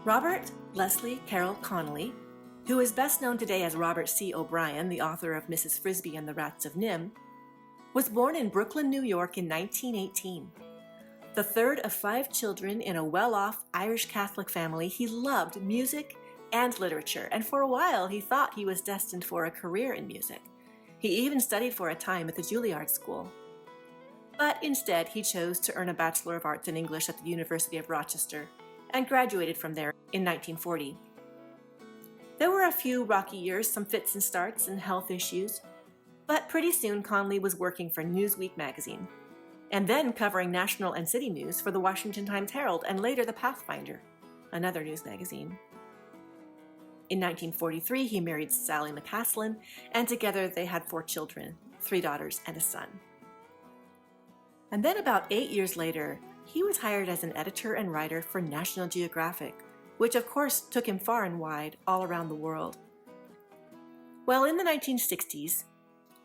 Robert Leslie Carroll Connolly, who is best known today as Robert C. O'Brien, the author of Mrs. Frisby and the Rats of Nimh, was born in Brooklyn, New York in 1918. The third of 5 children in a well-off Irish Catholic family, he loved music and literature, and for a while he thought he was destined for a career in music. He even studied for a time at the Juilliard School. But instead, he chose to earn a Bachelor of Arts in English at the University of Rochester and graduated from there in 1940. There were a few rocky years, some fits and starts, and health issues, but pretty soon Connolly was working for Newsweek magazine, and then covering national and city news for the Washington Times-Herald and later the Pathfinder, another news magazine. In 1943, he married Sally McCaslin, and together they had 4 children, 3 daughters and a son. And then about 8 years later, he was hired as an editor and writer for National Geographic, which of course took him far and wide all around the world. Well, in the 1960s,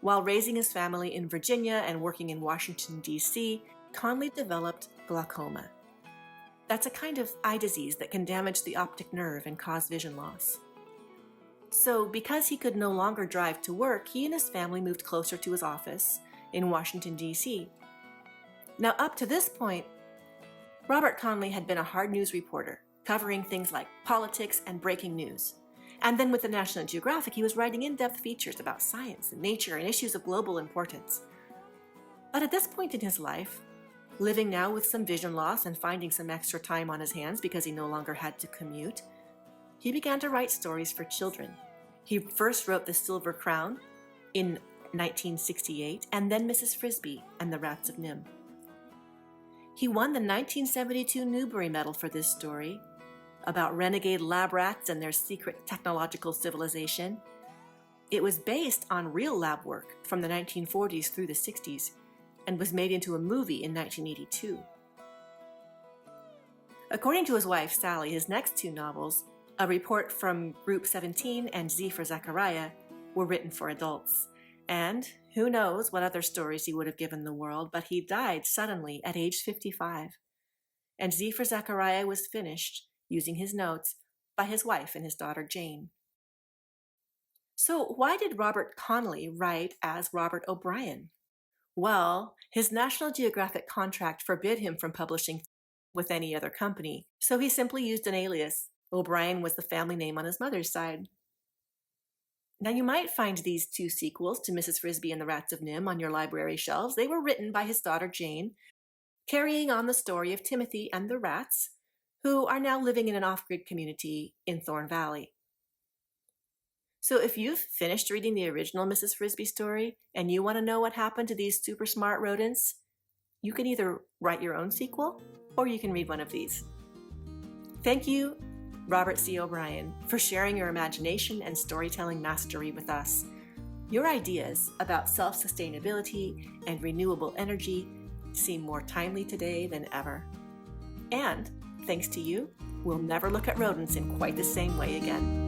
while raising his family in Virginia and working in Washington, D.C., Connolly developed glaucoma. That's a kind of eye disease that can damage the optic nerve and cause vision loss. So because he could no longer drive to work, he and his family moved closer to his office in Washington, D.C. Now, up to this point, Robert Connolly had been a hard news reporter, covering things like politics and breaking news. And then with the National Geographic, he was writing in-depth features about science and nature and issues of global importance. But at this point in his life, living now with some vision loss and finding some extra time on his hands because he no longer had to commute, he began to write stories for children. He first wrote The Silver Crown in 1968, and then Mrs. Frisby and the Rats of Nimh. He won the 1972 Newbery Medal for this story, about renegade lab rats and their secret technological civilization. It was based on real lab work from the 1940s through the 60s and was made into a movie in 1982. According to his wife, Sally, his next 2 novels, A Report from Group 17 and Z for Zachariah, were written for adults. And who knows what other stories he would have given the world, but he died suddenly at age 55. And Z for Zachariah was finished, using his notes, by his wife and his daughter Jane. So why did Robert Connolly write as Robert O'Brien? Well, his National Geographic contract forbid him from publishing with any other company, so he simply used an alias. O'Brien was the family name on his mother's side. Now you might find these 2 sequels to Mrs. Frisby and the Rats of Nimh on your library shelves. They were written by his daughter Jane, carrying on the story of Timothy and the rats, who are now living in an off-grid community in Thorn Valley. So if you've finished reading the original Mrs. Frisby story and you want to know what happened to these super smart rodents, you can either write your own sequel or you can read one of these. Thank you, Robert C. O'Brien, for sharing your imagination and storytelling mastery with us. Your ideas about self-sustainability and renewable energy seem more timely today than ever. And thanks to you, we'll never look at rodents in quite the same way again.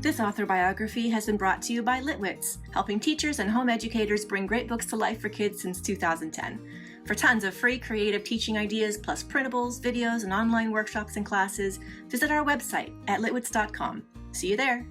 This author biography has been brought to you by LitWits, helping teachers and home educators bring great books to life for kids since 2010. For tons of free creative teaching ideas, plus printables, videos, and online workshops and classes, visit our website at litwits.com. See you there!